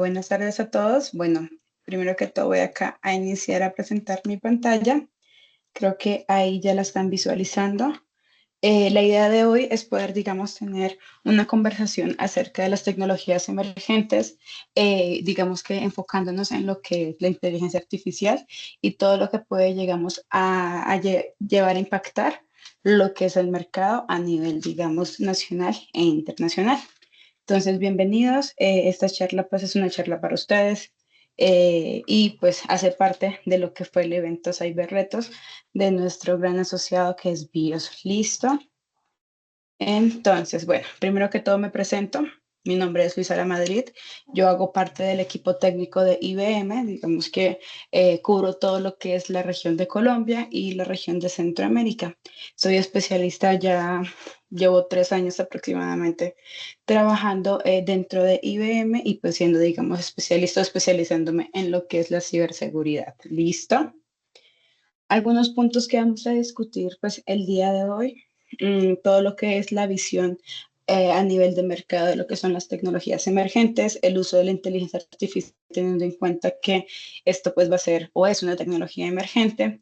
buenas tardes a todos. Bueno, primero que todo voy acá a iniciar a presentar mi pantalla. Creo que ahí ya la están visualizando. La idea de hoy es poder, digamos, tener una conversación acerca de las tecnologías emergentes, digamos que enfocándonos en lo que es la inteligencia artificial y todo lo que puede, llegamos llevar a impactar lo que es el mercado a nivel, digamos, nacional e internacional. Entonces, bienvenidos. Esta charla pues es una charla para ustedes y pues hace parte de lo que fue el evento Cyber Retos de nuestro gran asociado que es BIOS. ¿Listo? Entonces, bueno, primero que todo me presento. Mi nombre es Luisa La Madrid. Yo hago parte del equipo técnico de IBM. Digamos que cubro todo lo que es la región de Colombia y la región de Centroamérica. Soy especialista ya, llevo 3 años aproximadamente trabajando dentro de IBM y pues siendo, digamos, especialista, especializándome en lo que es la ciberseguridad. ¿Listo? Algunos puntos que vamos a discutir pues el día de hoy, todo lo que es la visión a nivel de mercado de lo que son las tecnologías emergentes, el uso de la inteligencia artificial, teniendo en cuenta que esto pues va a ser o es una tecnología emergente,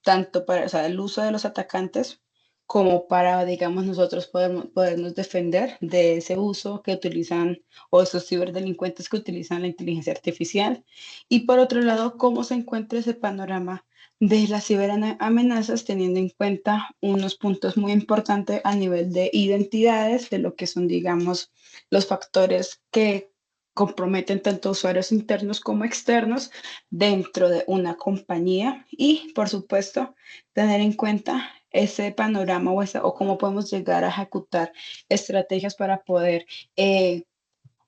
tanto para, o sea, el uso de los atacantes como para, digamos, nosotros podernos defender de ese uso que utilizan o esos ciberdelincuentes que utilizan la inteligencia artificial. Y por otro lado, cómo se encuentra ese panorama de las ciberamenazas, teniendo en cuenta unos puntos muy importantes a nivel de identidades, de lo que son, digamos, los factores que comprometen tanto usuarios internos como externos dentro de una compañía y, por supuesto, tener en cuenta ese panorama o cómo podemos llegar a ejecutar estrategias para poder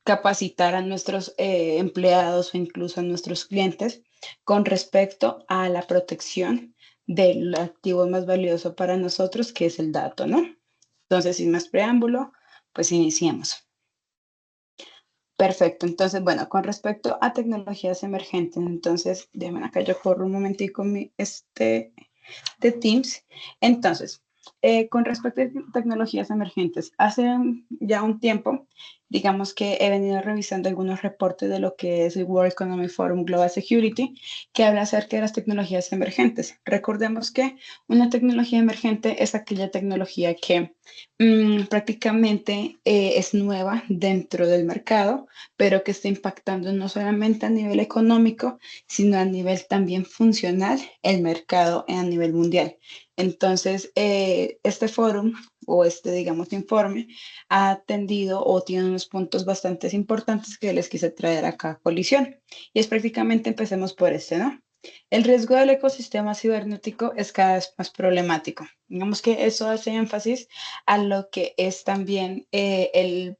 capacitar a nuestros empleados o incluso a nuestros clientes con respecto a la protección del activo más valioso para nosotros, que es el dato, ¿no? Entonces, sin más preámbulo, pues iniciemos. Perfecto. Entonces, bueno, con respecto a tecnologías emergentes, entonces, déjenme acá, yo corro un momentico de Teams. Entonces, con respecto a tecnologías emergentes, hace ya un tiempo, digamos que he venido revisando algunos reportes de lo que es el World Economic Forum Global Security, que habla acerca de las tecnologías emergentes. Recordemos que una tecnología emergente es aquella tecnología que prácticamente es nueva dentro del mercado, pero que está impactando no solamente a nivel económico, sino a nivel también funcional el mercado a nivel mundial. Entonces, este foro o este, digamos, informe ha atendido o tiene unos puntos bastante importantes que les quise traer acá a colisión. Y es prácticamente, empecemos por este, ¿no? El riesgo del ecosistema cibernético es cada vez más problemático. Digamos que eso hace énfasis a lo que es también el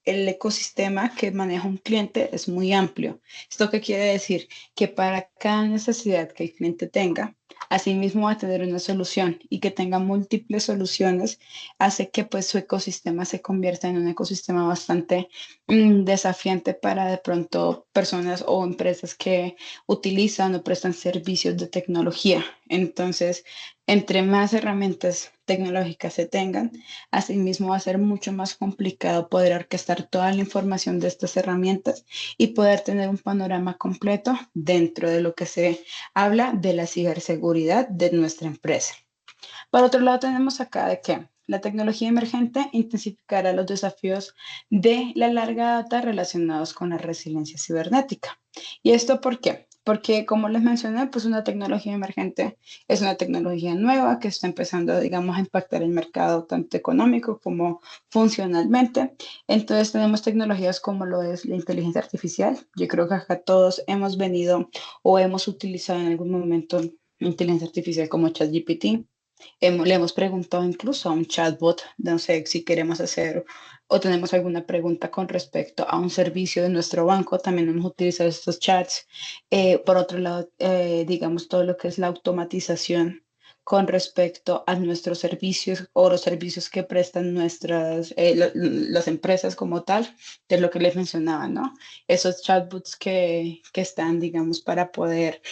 ecosistema que maneja un cliente es muy amplio. ¿Esto qué quiere decir? Que para cada necesidad que el cliente tenga, asimismo va a tener una solución y que tenga múltiples soluciones hace que pues su ecosistema se convierta en un ecosistema bastante desafiante para de pronto personas o empresas que utilizan o prestan servicios de tecnología. Entonces, entre más herramientas tecnológicas se tengan, asimismo va a ser mucho más complicado poder orquestar toda la información de estas herramientas y poder tener un panorama completo dentro de lo que se habla de la ciberseguridad de nuestra empresa. Por otro lado, tenemos acá de que la tecnología emergente intensificará los desafíos de la larga data relacionados con la resiliencia cibernética. ¿Y esto por qué? Porque, como les mencioné, pues una tecnología emergente es una tecnología nueva que está empezando, digamos, a impactar el mercado tanto económico como funcionalmente. Entonces, tenemos tecnologías como lo es la inteligencia artificial. Yo creo que acá todos hemos venido o hemos utilizado en algún momento inteligencia artificial como ChatGPT. Le hemos preguntado incluso a un chatbot, no sé si queremos hacer o tenemos alguna pregunta con respecto a un servicio de nuestro banco, también hemos utilizado estos chats. Por otro lado, digamos todo lo que es la automatización con respecto a nuestros servicios o los servicios que prestan las empresas como tal, de lo que les mencionaba, ¿no? Esos chatbots que están, digamos, para poder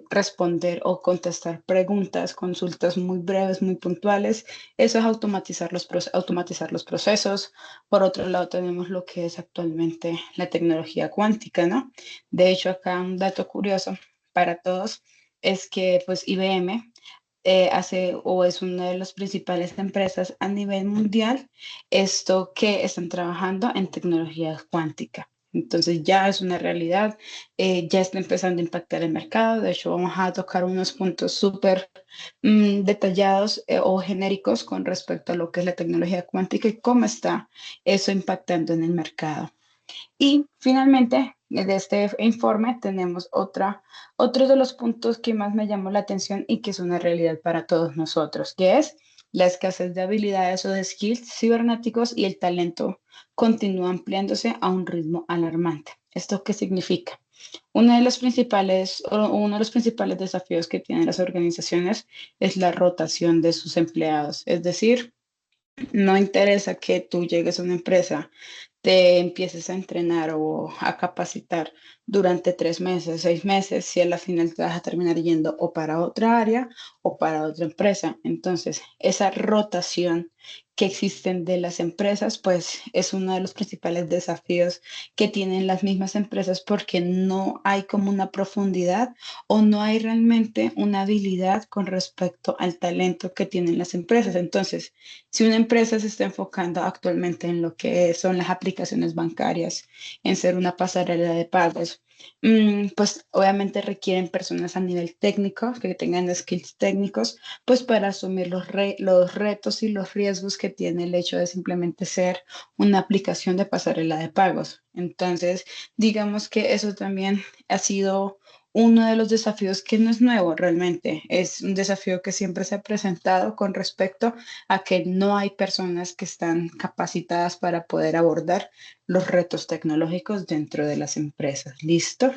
responder o contestar preguntas, consultas muy breves, muy puntuales. Eso es automatizar los procesos. Por otro lado, tenemos lo que es actualmente la tecnología cuántica, ¿no? De hecho, acá un dato curioso para todos es que pues IBM hace o es una de las principales empresas a nivel mundial, esto que están trabajando en tecnología cuántica. Entonces ya es una realidad, ya está empezando a impactar el mercado. De hecho, vamos a tocar unos puntos súper detallados o genéricos con respecto a lo que es la tecnología cuántica y cómo está eso impactando en el mercado. Y finalmente, de este informe tenemos otro de los puntos que más me llamó la atención y que es una realidad para todos nosotros, que es la escasez de habilidades o de skills cibernéticos y el talento continúa ampliándose a un ritmo alarmante. ¿Esto qué significa? Uno de los principales desafíos que tienen las organizaciones es la rotación de sus empleados. Es decir, no interesa que tú llegues a una empresa, te empieces a entrenar o a capacitar durante 3 meses, 6 meses, si a la final te vas a terminar yendo o para otra área o para otra empresa. Entonces, esa rotación que existen de las empresas, pues es uno de los principales desafíos que tienen las mismas empresas porque no hay como una profundidad o no hay realmente una habilidad con respecto al talento que tienen las empresas. Entonces, si una empresa se está enfocando actualmente en lo que son las aplicaciones bancarias, en ser una pasarela de pagos, pues obviamente requieren personas a nivel técnico, que tengan skills técnicos, pues para asumir los retos y los riesgos que tiene el hecho de simplemente ser una aplicación de pasarela de pagos. Entonces, digamos que eso también ha sido uno de los desafíos que no es nuevo realmente, es un desafío que siempre se ha presentado con respecto a que no hay personas que están capacitadas para poder abordar los retos tecnológicos dentro de las empresas. ¿Listo?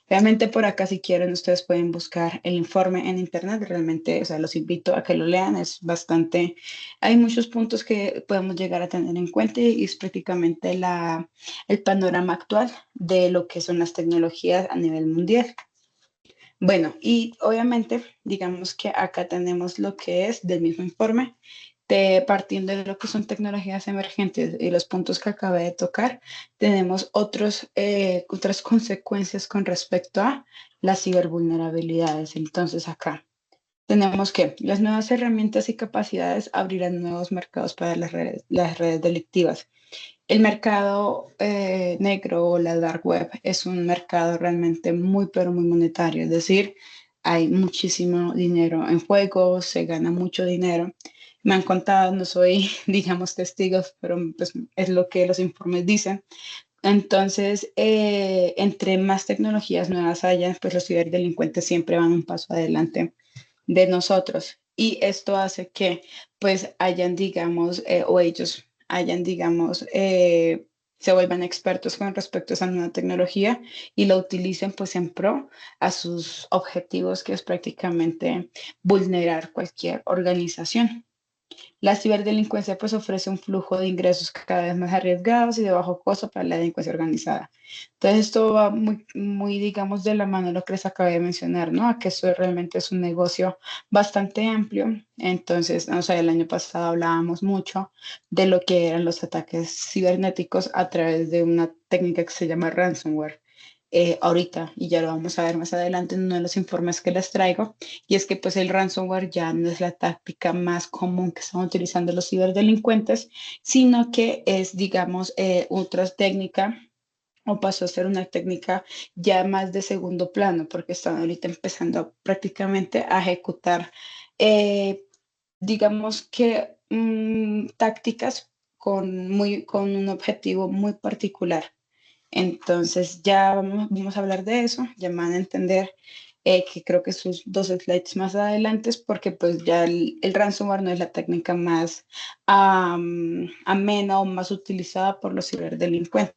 Realmente por acá, si quieren, ustedes pueden buscar el informe en internet. Realmente, o sea, los invito a que lo lean. Es bastante, hay muchos puntos que podemos llegar a tener en cuenta y es prácticamente el panorama actual de lo que son las tecnologías a nivel mundial. Bueno, y obviamente, digamos que acá tenemos lo que es del mismo informe, partiendo de lo que son tecnologías emergentes y los puntos que acabé de tocar, tenemos otras consecuencias con respecto a las cibervulnerabilidades. Entonces, acá tenemos que las nuevas herramientas y capacidades abrirán nuevos mercados para las redes delictivas. El mercado negro o la dark web es un mercado realmente muy, pero muy monetario. Es decir, hay muchísimo dinero en juego, se gana mucho dinero. Me han contado, no soy, digamos, testigos, pero pues, es lo que los informes dicen. Entonces, entre más tecnologías nuevas haya, pues los ciberdelincuentes siempre van un paso adelante de nosotros. Y esto hace que pues hayan, digamos, o ellos hayan, digamos, se vuelvan expertos con respecto a esa nueva tecnología y lo utilicen pues en pro a sus objetivos, que es prácticamente vulnerar cualquier organización. La ciberdelincuencia pues ofrece un flujo de ingresos cada vez más arriesgados y de bajo costo para la delincuencia organizada. Entonces esto va muy, muy, digamos, de la mano de lo que les acabé de mencionar, ¿no? A que eso realmente es un negocio bastante amplio. Entonces, o sea, el año pasado hablábamos mucho de lo que eran los ataques cibernéticos a través de una técnica que se llama ransomware. Ahorita, y ya lo vamos a ver más adelante en uno de los informes que les traigo, y es que pues el ransomware ya no es la táctica más común que están utilizando los ciberdelincuentes, sino que es, digamos, otra técnica o pasó a ser una técnica ya más de segundo plano, porque están ahorita empezando prácticamente a ejecutar, eh, digamos que tácticas con un objetivo muy particular. Entonces ya vamos a hablar de eso, ya me van a entender que creo que sus 2 slides más adelante, porque pues ya el ransomware no es la técnica más amena o más utilizada por los ciberdelincuentes.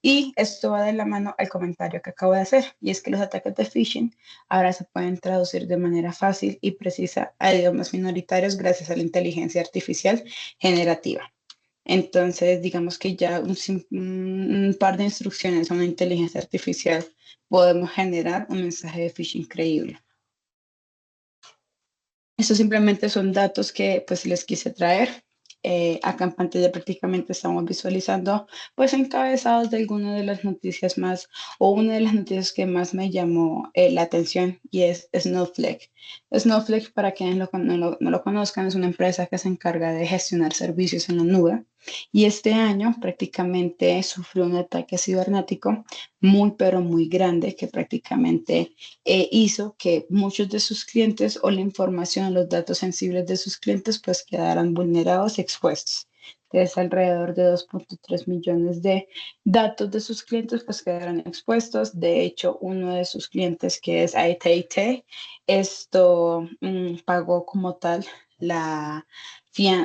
Y esto va de la mano al comentario que acabo de hacer, y es que los ataques de phishing ahora se pueden traducir de manera fácil y precisa a idiomas minoritarios gracias a la inteligencia artificial generativa. Entonces, digamos que ya un par de instrucciones a una inteligencia artificial podemos generar un mensaje de phishing creíble. Estos simplemente son datos que pues les quise traer. Acá en pantalla prácticamente estamos visualizando pues encabezados de algunas de las noticias más o una de las noticias que más me llamó la atención y es Snowflake. Snowflake, para quienes no lo conozcan, es una empresa que se encarga de gestionar servicios en la nube y este año prácticamente sufrió un ataque cibernético muy pero muy grande que prácticamente hizo que muchos de sus clientes o la información, los datos sensibles de sus clientes, pues quedaran vulnerados y expuestos. Entonces, alrededor de 2.3 millones de datos de sus clientes pues quedaron expuestos. De hecho, uno de sus clientes, que es AT&T, esto pagó como tal la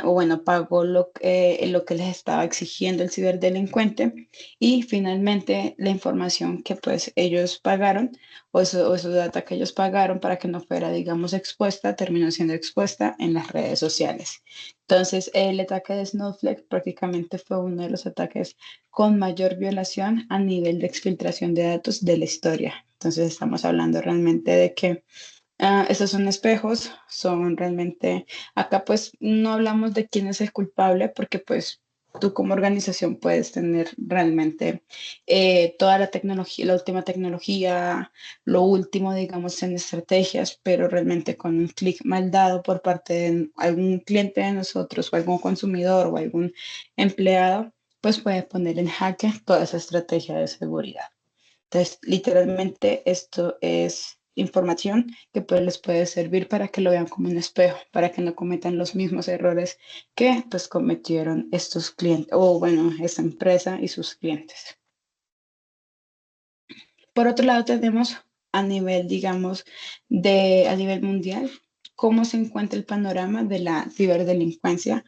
o bueno, pagó lo que les estaba exigiendo el ciberdelincuente y finalmente la información que pues ellos pagaron o esos data que ellos pagaron para que no fuera, digamos, expuesta, terminó siendo expuesta en las redes sociales. Entonces, el ataque de Snowflake prácticamente fue uno de los ataques con mayor violación a nivel de exfiltración de datos de la historia. Entonces, estamos hablando realmente de que estos son espejos, son realmente, acá pues no hablamos de quién es el culpable porque pues tú como organización puedes tener realmente toda la tecnología, la última tecnología, lo último, digamos, en estrategias, pero realmente con un clic mal dado por parte de algún cliente de nosotros o algún consumidor o algún empleado, pues puede poner en jaque toda esa estrategia de seguridad. Entonces, literalmente esto es información que pues les puede servir para que lo vean como un espejo, para que no cometan los mismos errores que pues cometieron estos clientes o bueno, esta empresa y sus clientes. Por otro lado, tenemos a nivel, digamos, a nivel mundial, cómo se encuentra el panorama de la ciberdelincuencia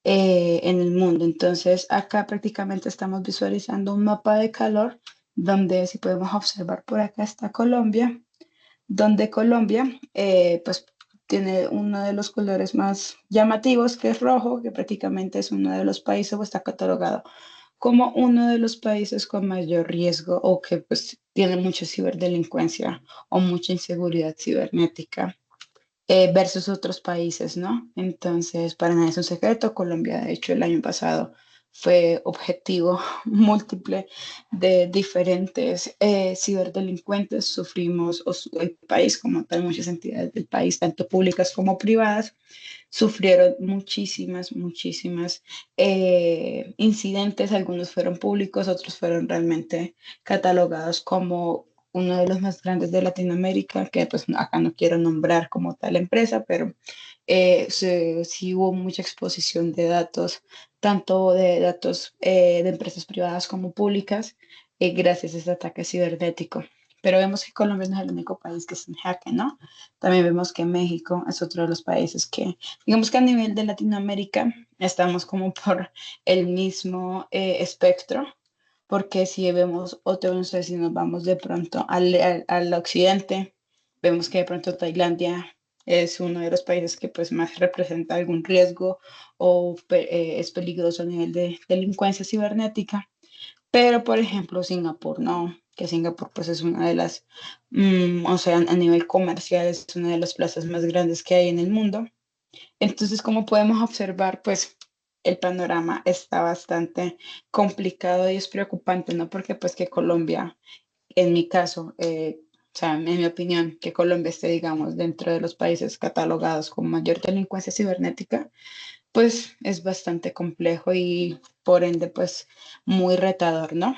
en el mundo. Entonces, acá prácticamente estamos visualizando un mapa de calor donde si podemos observar por acá está Colombia, donde Colombia pues tiene uno de los colores más llamativos que es rojo, que prácticamente es uno de los países o está catalogado como uno de los países con mayor riesgo o que pues tiene mucha ciberdelincuencia o mucha inseguridad cibernética versus otros países, ¿no? Entonces, para nadie es un secreto, Colombia, de hecho, el año pasado fue objetivo múltiple de diferentes ciberdelincuentes. Sufrimos, el país como tal, muchas entidades del país, tanto públicas como privadas, sufrieron muchísimas incidentes. Algunos fueron públicos, otros fueron realmente catalogados como uno de los más grandes de Latinoamérica, que pues acá no quiero nombrar como tal empresa, pero sí hubo mucha exposición de datos, tanto de datos de empresas privadas como públicas, gracias a este ataque cibernético. Pero vemos que Colombia no es el único país que está en jaque, ¿no? También vemos que México es otro de los países que, digamos que a nivel de Latinoamérica, estamos como por el mismo espectro, porque si vemos otro, no sé si nos vamos de pronto al occidente, vemos que de pronto Tailandia es uno de los países que pues más representa algún riesgo o es peligroso a nivel de delincuencia cibernética. Pero, por ejemplo, Singapur no, que Singapur pues es una de las, o sea, a nivel comercial es una de las plazas más grandes que hay en el mundo. Entonces, como podemos observar, pues el panorama está bastante complicado y es preocupante, ¿no? Porque pues que Colombia, en mi caso, o sea, en mi opinión, que Colombia esté, digamos, dentro de los países catalogados con mayor delincuencia cibernética, pues es bastante complejo y por ende, pues muy retador, ¿no?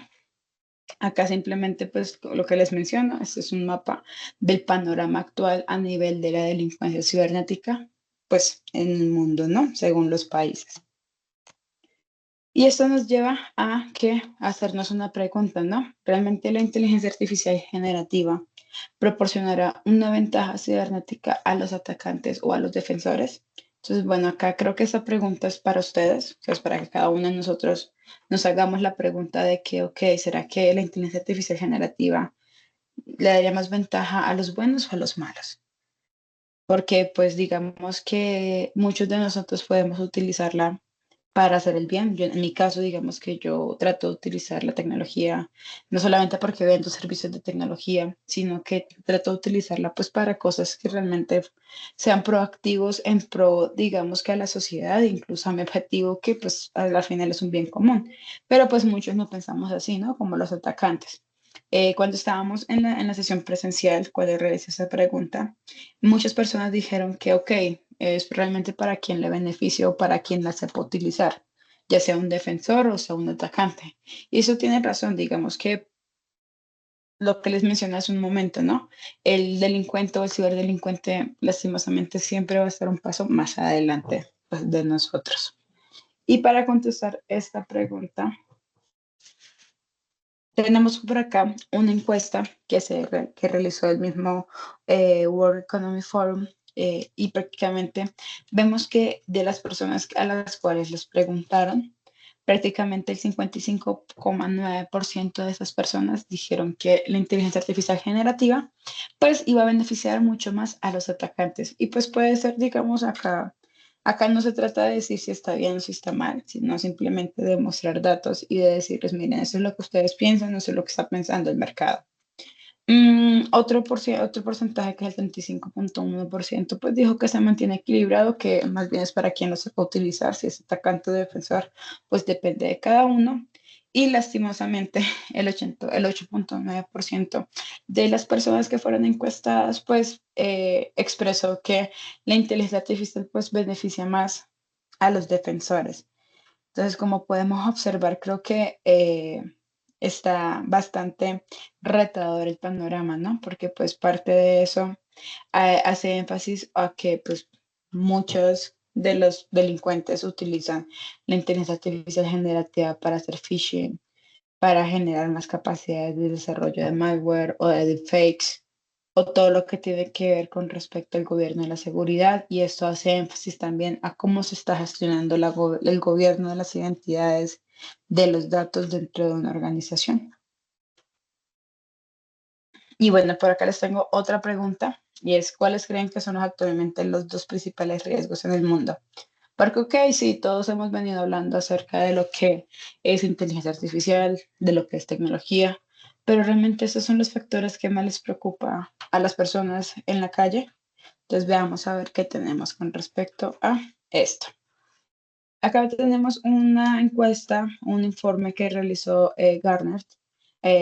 Acá simplemente, pues lo que les menciono, este es un mapa del panorama actual a nivel de la delincuencia cibernética, pues en el mundo, ¿no? Según los países. Y esto nos lleva a que hacernos una pregunta, ¿no? ¿Realmente la inteligencia artificial generativa proporcionará una ventaja cibernética a los atacantes o a los defensores? Entonces, bueno, acá creo que esa pregunta es para ustedes, o sea, es para que cada uno de nosotros nos hagamos la pregunta de que, ok, ¿será que la inteligencia artificial generativa le daría más ventaja a los buenos o a los malos? Porque, pues, digamos que muchos de nosotros podemos utilizarla para hacer el bien. Yo, en mi caso, digamos que yo trato de utilizar la tecnología, no solamente porque vendo servicios de tecnología, sino que trato de utilizarla pues para cosas que realmente sean proactivos en pro, digamos que a la sociedad, incluso a mi objetivo, que pues al final es un bien común. Pero pues muchos no pensamos así, ¿no? Como los atacantes. Cuando estábamos en la sesión presencial, cuando realicé esa pregunta, muchas personas dijeron que, ok, es realmente para quien le beneficia o para quien la sepa utilizar, ya sea un defensor o sea un atacante. Y eso tiene razón, digamos que lo que les mencioné hace un momento, ¿no? El delincuente o el ciberdelincuente, lastimosamente, siempre va a estar un paso más adelante pues, de nosotros. Y para contestar esta pregunta, tenemos por acá una encuesta que realizó el mismo World Economic Forum y prácticamente vemos que de las personas a las cuales les preguntaron, prácticamente el 55,9% de esas personas dijeron que la inteligencia artificial generativa pues iba a beneficiar mucho más a los atacantes. Y pues puede ser, digamos, acá no se trata de decir si está bien o si está mal, sino simplemente de mostrar datos y de decirles, miren, eso es lo que ustedes piensan, eso es lo que está pensando el mercado. Otro porcentaje que es el 35,1%, pues dijo que se mantiene equilibrado, que más bien es para quien lo sepa utilizar, si es atacante o defensor, pues depende de cada uno. Y lastimosamente el 8,9% de las personas que fueron encuestadas, pues expresó que la inteligencia artificial pues beneficia más a los defensores. Entonces, como podemos observar, creo que está bastante retador el panorama, ¿no? Porque pues parte de eso hace énfasis a que pues muchos de los delincuentes utilizan la inteligencia artificial generativa para hacer phishing, para generar más capacidades de desarrollo de malware o de deepfakes o todo lo que tiene que ver con respecto al gobierno y la seguridad. Y esto hace énfasis también a cómo se está gestionando el gobierno de las identidades de los datos dentro de una organización. Y bueno, por acá les tengo otra pregunta y es, ¿cuáles creen que son actualmente los dos principales riesgos en el mundo? Porque, ok, sí, todos hemos venido hablando acerca de lo que es inteligencia artificial, de lo que es tecnología, pero realmente esos son los factores que más les preocupa a las personas en la calle. Entonces veamos a ver qué tenemos con respecto a esto. Acá tenemos una encuesta, un informe que realizó Gartner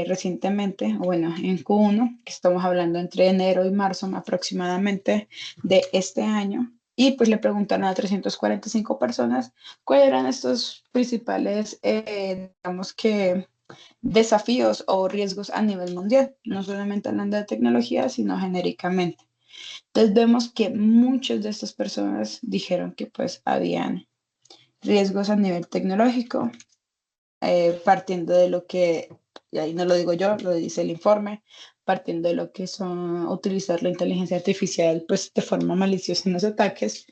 recientemente, o bueno, en Q1, que estamos hablando entre enero y marzo aproximadamente de este año. Y pues le preguntaron a 345 personas cuáles eran estos principales, digamos que, desafíos o riesgos a nivel mundial, no solamente hablando de tecnología, sino genéricamente. Entonces vemos que muchas de estas personas dijeron que pues habían riesgos a nivel tecnológico, partiendo de lo que, y ahí no lo digo yo, lo dice el informe, partiendo de lo que son utilizar la inteligencia artificial pues de forma maliciosa en los ataques.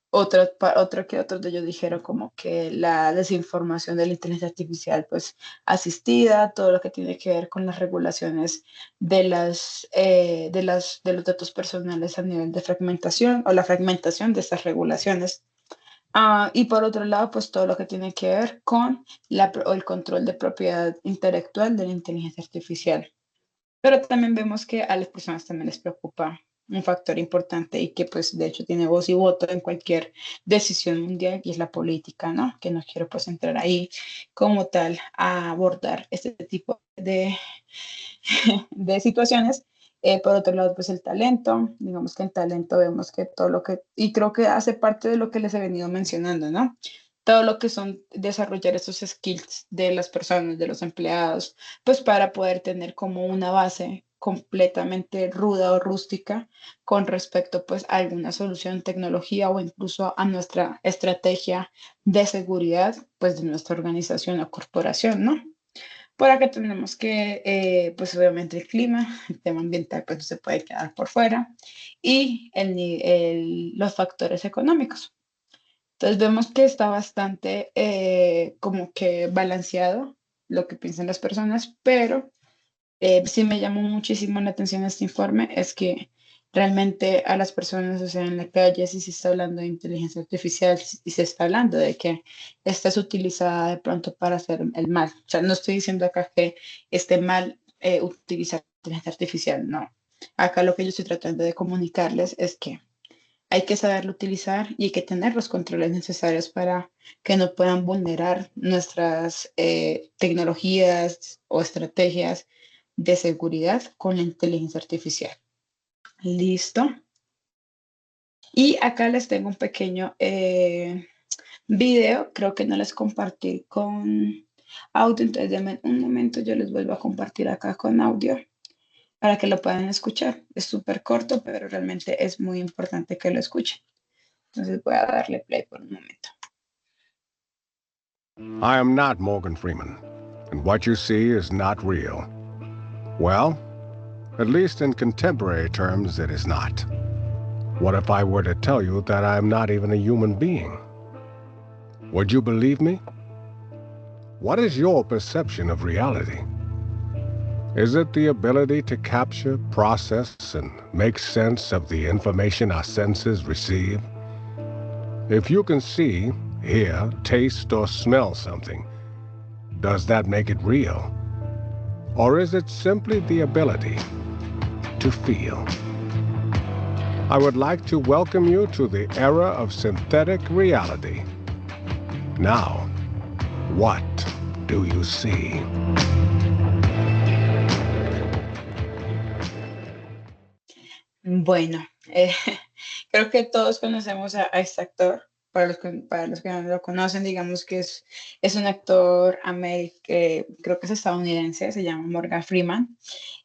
Otros de ellos dijeron como que la desinformación de la inteligencia artificial pues asistida, todo lo que tiene que ver con las regulaciones de los datos personales a nivel de fragmentación o la fragmentación de estas regulaciones. Y por otro lado, pues todo lo que tiene que ver con el control de propiedad intelectual de la inteligencia artificial. Pero también vemos que a las personas también les preocupa un factor importante y que pues de hecho tiene voz y voto en cualquier decisión mundial y es la política, ¿no? Que no quiero pues entrar ahí como tal a abordar este tipo de situaciones. Por otro lado, pues el talento, digamos que en talento vemos que todo lo que, y creo que hace parte de lo que les he venido mencionando, ¿no? Todo lo que son desarrollar esos skills de las personas, de los empleados, pues para poder tener como una base completamente ruda o rústica con respecto pues a alguna solución, tecnología o incluso a nuestra estrategia de seguridad pues de nuestra organización o corporación, ¿no? Por acá tenemos que, pues obviamente el clima, el tema ambiental, pues no se puede quedar por fuera, y los factores económicos. Entonces vemos que está bastante como que balanceado lo que piensan las personas, pero sí me llamó muchísimo la atención este informe, es que realmente a las personas, o sea, en la calle, si se está hablando de inteligencia artificial y se está hablando de que esta es utilizada de pronto para hacer el mal. O sea, no estoy diciendo acá que esté mal utilizar inteligencia artificial, no. Acá lo que yo estoy tratando de comunicarles es que hay que saberlo utilizar y hay que tener los controles necesarios para que no puedan vulnerar nuestras tecnologías o estrategias de seguridad con la inteligencia artificial. Listo. Y acá les tengo un pequeño video, creo que no les compartí con audio, entonces denme un momento, yo les vuelvo a compartir acá con audio para que lo puedan escuchar. Es súper corto, pero realmente es muy importante que lo escuchen. Entonces voy a darle play por un momento. I am not Morgan Freeman, and what you see is not real. Well, at least in contemporary terms, it is not. What if I were to tell you that I am not even a human being? Would you believe me? What is your perception of reality? Is it the ability to capture, process, and make sense of the information our senses receive? If you can see, hear, taste, or smell something, does that make it real? Or is it simply the ability to feel? I would like to welcome you to the era of synthetic reality. Now, what do you see? Bueno, creo que todos conocemos a este actor. Para los que no lo conocen, digamos que es un actor creo que es estadounidense, se llama Morgan Freeman,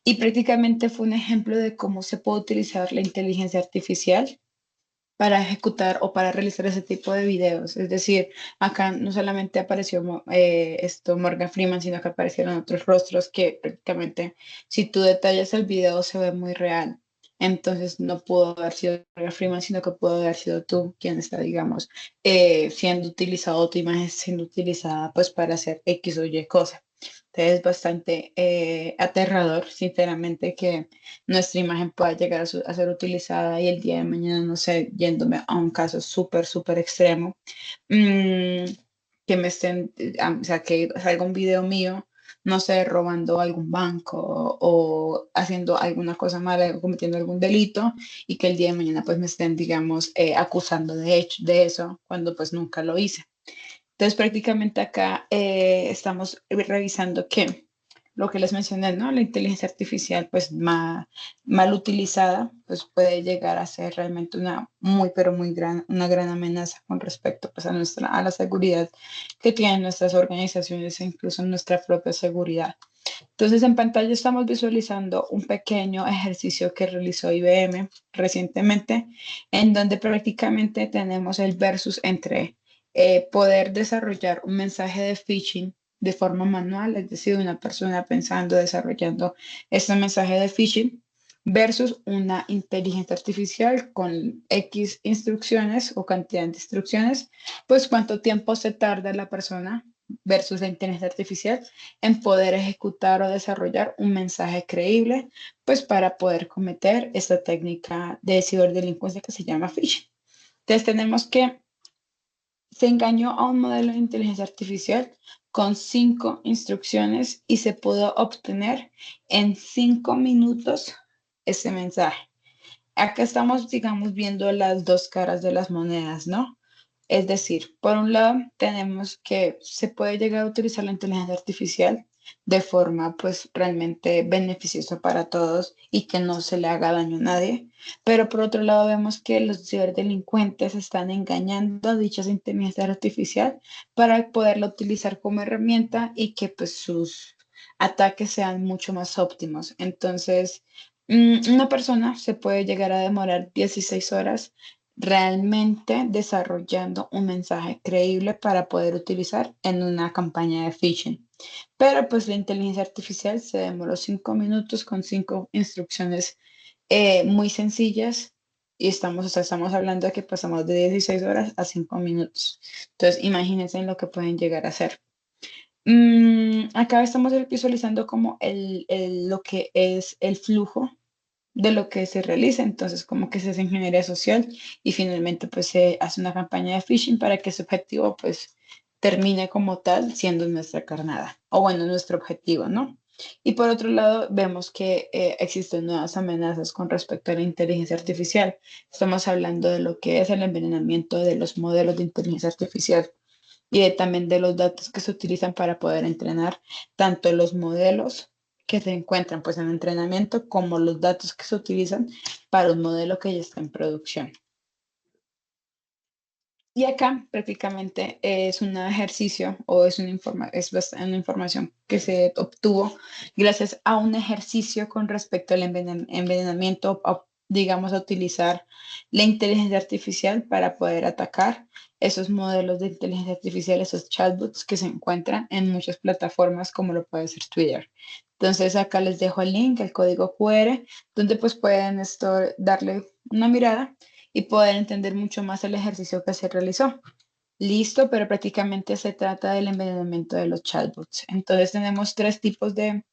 y prácticamente fue un ejemplo de cómo se puede utilizar la inteligencia artificial para ejecutar o para realizar ese tipo de videos. Es decir, acá no solamente apareció Morgan Freeman, sino que aparecieron otros rostros que prácticamente, si tú detallas el video, se ve muy real. Entonces no pudo haber sido Morgan Freeman, sino que pudo haber sido tú quien está, digamos, siendo utilizado, tu imagen siendo utilizada pues para hacer X o Y cosa. Entonces es bastante aterrador, sinceramente, que nuestra imagen pueda llegar a ser utilizada y el día de mañana, no sé, yéndome a un caso súper, súper extremo, mm, que me estén, o sea, que salga un video mío, no sé, robando algún banco o haciendo alguna cosa mala, cometiendo algún delito y que el día de mañana pues me estén, digamos, acusando de eso cuando pues nunca lo hice. Entonces, prácticamente acá estamos revisando que lo que les mencioné, ¿no? La inteligencia artificial, pues mal utilizada, pues puede llegar a ser realmente pero una gran amenaza con respecto pues, a la seguridad que tienen nuestras organizaciones e incluso nuestra propia seguridad. Entonces, en pantalla estamos visualizando un pequeño ejercicio que realizó IBM recientemente, en donde prácticamente tenemos el versus entre poder desarrollar un mensaje de phishing de forma manual, es decir, una persona pensando, desarrollando este mensaje de phishing, versus una inteligencia artificial con X instrucciones o cantidad de instrucciones, pues cuánto tiempo se tarda la persona versus la inteligencia artificial en poder ejecutar o desarrollar un mensaje creíble, pues para poder cometer esta técnica de ciberdelincuencia que se llama phishing. Entonces tenemos que se engañó a un modelo de inteligencia artificial con 5 instrucciones y se pudo obtener en 5 minutos ese mensaje. Acá estamos, digamos, viendo las dos caras de las monedas, ¿no? Es decir, por un lado, tenemos que se puede llegar a utilizar la inteligencia artificial de forma, pues, realmente beneficiosa para todos y que no se le haga daño a nadie. Pero por otro lado, vemos que los ciberdelincuentes están engañando a dicha inteligencia artificial para poderla utilizar como herramienta y que, pues, sus ataques sean mucho más óptimos. Entonces, una persona se puede llegar a demorar 16 horas realmente desarrollando un mensaje creíble para poder utilizar en una campaña de phishing. Pero pues la inteligencia artificial se demoró 5 minutos con 5 instrucciones muy sencillas y estamos hablando de que pasamos de 16 horas a 5 minutos. Entonces imagínense en lo que pueden llegar a hacer. Acá estamos visualizando como lo que es el flujo de lo que se realiza. Entonces, como que se hace ingeniería social y finalmente pues se hace una campaña de phishing para que ese objetivo pues termine como tal siendo nuestra carnada, o bueno, nuestro objetivo, ¿no? Y por otro lado, vemos que existen nuevas amenazas con respecto a la inteligencia artificial. Estamos hablando de lo que es el envenenamiento de los modelos de inteligencia artificial y también de los datos que se utilizan para poder entrenar tanto los modelos que se encuentran pues en entrenamiento como los datos que se utilizan para un modelo que ya está en producción. Y acá prácticamente es un ejercicio o es una información que se obtuvo gracias a un ejercicio con respecto al envenenamiento, o, digamos, a utilizar la inteligencia artificial para poder atacar esos modelos de inteligencia artificial, esos chatbots que se encuentran en muchas plataformas como lo puede ser Twitter. Entonces acá les dejo el link, el código QR, donde pues pueden darle una mirada y poder entender mucho más el ejercicio que se realizó. Listo, pero prácticamente se trata del envenenamiento de los chatbots. Entonces tenemos tres tipos de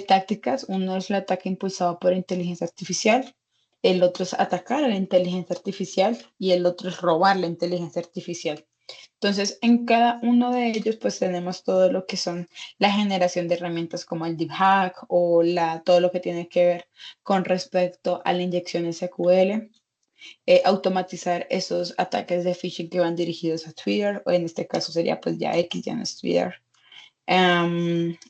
tácticas. Uno es el ataque impulsado por inteligencia artificial, el otro es atacar a la inteligencia artificial y el otro es robar la inteligencia artificial. Entonces, en cada uno de ellos, pues tenemos todo lo que son la generación de herramientas como el Deep Hack o todo lo que tiene que ver con respecto a la inyección SQL, automatizar esos ataques de phishing que van dirigidos a Twitter, o en este caso sería pues ya X, ya no es Twitter.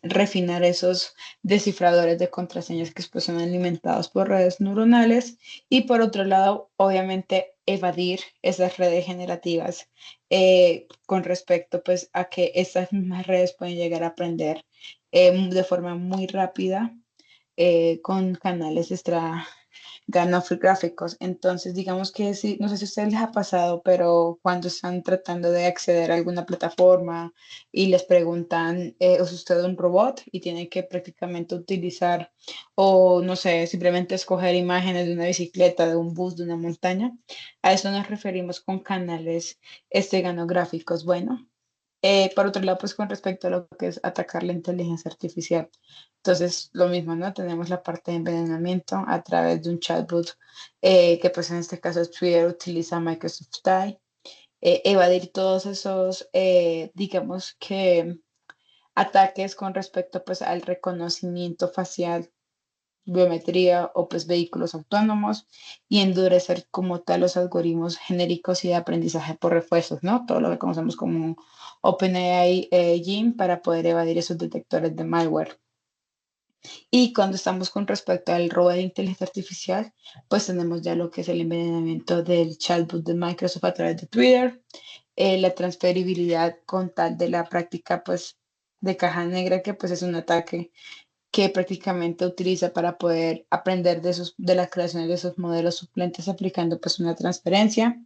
Refinar esos descifradores de contraseñas que pues, son alimentados por redes neuronales y por otro lado, obviamente, evadir esas redes generativas con respecto pues a que estas mismas redes pueden llegar a aprender de forma muy rápida con canales gráficos. Entonces, digamos que sí, no sé si a ustedes les ha pasado, pero cuando están tratando de acceder a alguna plataforma y les preguntan, ¿es usted un robot? Y tienen que prácticamente utilizar, o no sé, simplemente escoger imágenes de una bicicleta, de un bus, de una montaña. A eso nos referimos con canales ganográficos. Bueno. Por otro lado, pues con respecto a lo que es atacar la inteligencia artificial. Entonces, lo mismo, ¿no? Tenemos la parte de envenenamiento a través de un chatbot que pues en este caso Twitter utiliza Microsoft AI. Evadir todos esos, digamos que ataques con respecto pues al reconocimiento facial, biometría o pues vehículos autónomos y endurecer como tal los algoritmos genéricos y de aprendizaje por refuerzos, ¿no? Todo lo que conocemos como OpenAI Gym para poder evadir esos detectores de malware. Y cuando estamos con respecto al robo de inteligencia artificial, pues tenemos ya lo que es el envenenamiento del chatbot de Microsoft a través de Twitter, la transferibilidad con tal de la práctica pues de caja negra, que pues es un ataque que prácticamente utiliza para poder aprender de las creaciones de esos modelos suplentes aplicando pues una transferencia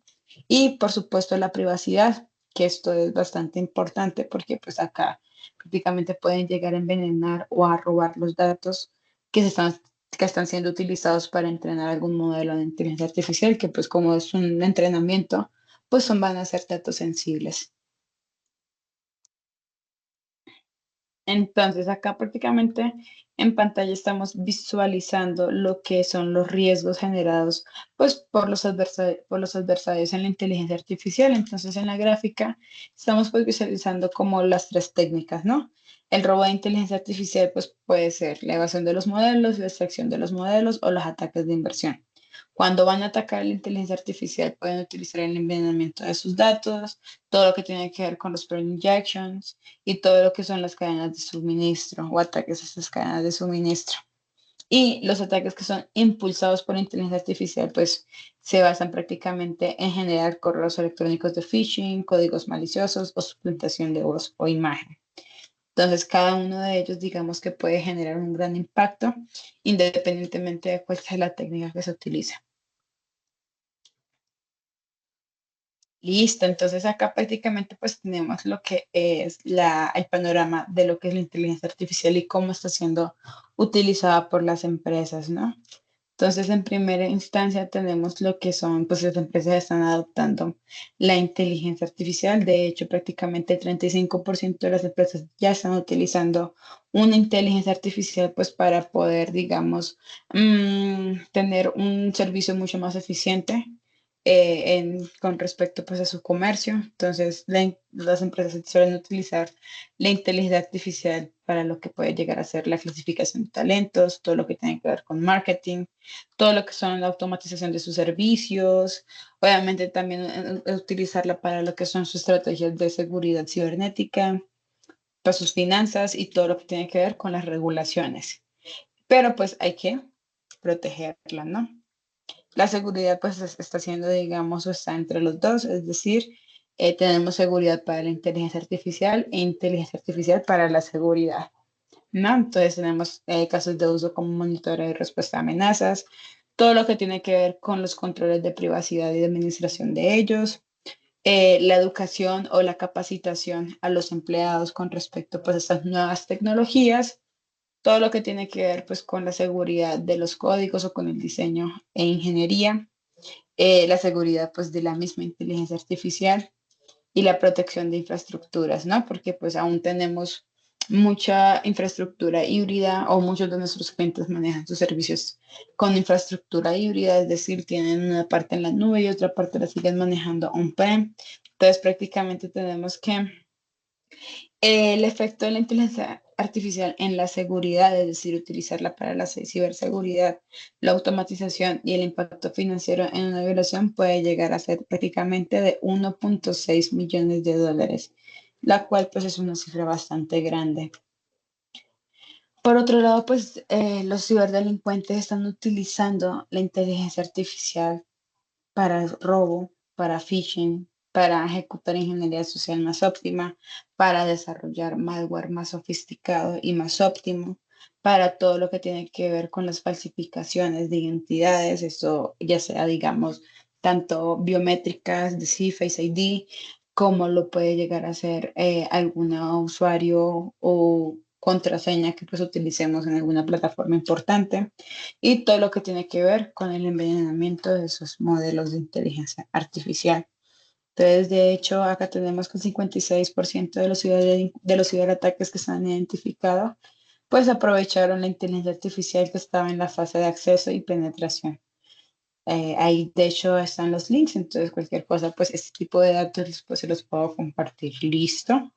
y por supuesto la privacidad, que esto es bastante importante porque pues acá prácticamente pueden llegar a envenenar o a robar los datos que que están siendo utilizados para entrenar algún modelo de inteligencia artificial, que pues como es un entrenamiento, pues van a ser datos sensibles. Entonces, acá prácticamente en pantalla estamos visualizando lo que son los riesgos generados pues, por los adversarios en la inteligencia artificial. Entonces, en la gráfica estamos pues, visualizando como las tres técnicas, ¿no? El robo de inteligencia artificial pues, puede ser la evasión de los modelos, la extracción de los modelos o los ataques de inversión. Cuando van a atacar la inteligencia artificial, pueden utilizar el envenenamiento de sus datos, todo lo que tiene que ver con los brain injections y todo lo que son las cadenas de suministro o ataques a estas cadenas de suministro. Y los ataques que son impulsados por inteligencia artificial, pues se basan prácticamente en generar correos electrónicos de phishing, códigos maliciosos o suplantación de voz o imagen. Entonces, cada uno de ellos, digamos que puede generar un gran impacto independientemente de cuál sea la técnica que se utilice. Listo, entonces acá prácticamente pues tenemos lo que es el panorama de lo que es la inteligencia artificial y cómo está siendo utilizada por las empresas, ¿no? Entonces, en primera instancia tenemos lo que son, pues las empresas están adoptando la inteligencia artificial. De hecho, prácticamente el 35% de las empresas ya están utilizando una inteligencia artificial, pues para poder, digamos, tener un servicio mucho más eficiente con respecto pues a su comercio. Entonces, las empresas suelen utilizar la inteligencia artificial para lo que puede llegar a ser la clasificación de talentos, todo lo que tiene que ver con marketing, todo lo que son la automatización de sus servicios, obviamente también utilizarla para lo que son sus estrategias de seguridad cibernética, para sus finanzas y todo lo que tiene que ver con las regulaciones. Pero pues hay que protegerla, ¿no? La seguridad pues está siendo, digamos, o está entre los dos, es decir, tenemos seguridad para la inteligencia artificial e inteligencia artificial para la seguridad, ¿no? Entonces tenemos casos de uso como monitoreo y respuesta a amenazas, todo lo que tiene que ver con los controles de privacidad y de administración de ellos, la educación o la capacitación a los empleados con respecto pues, a estas nuevas tecnologías, todo lo que tiene que ver pues, con la seguridad de los códigos o con el diseño e ingeniería, la seguridad pues, de la misma inteligencia artificial y la protección de infraestructuras, ¿no? Porque pues aún tenemos mucha infraestructura híbrida o muchos de nuestros clientes manejan sus servicios con infraestructura híbrida, es decir, tienen una parte en la nube y otra parte la siguen manejando on-prem. Entonces prácticamente tenemos que el efecto de la inteligencia artificial en la seguridad, es decir, utilizarla para la ciberseguridad, la automatización y el impacto financiero en una violación puede llegar a ser prácticamente de 1.6 millones de dólares, la cual pues es una cifra bastante grande. Por otro lado, pues los ciberdelincuentes están utilizando la inteligencia artificial para el robo, para phishing, para ejecutar ingeniería social más óptima, para desarrollar malware más sofisticado y más óptimo, para todo lo que tiene que ver con las falsificaciones de identidades, esto ya sea, digamos, tanto biométricas de sí, Face ID, como lo puede llegar a ser algún usuario o contraseña que pues utilicemos en alguna plataforma importante y todo lo que tiene que ver con el envenenamiento de esos modelos de inteligencia artificial. Entonces, de hecho, acá tenemos que el 56% de los ciberataques que se han identificado, pues aprovecharon la inteligencia artificial que estaba en la fase de acceso y penetración. Ahí, de hecho, están los links, entonces cualquier cosa, pues este tipo de datos pues, se los puedo compartir. Listo.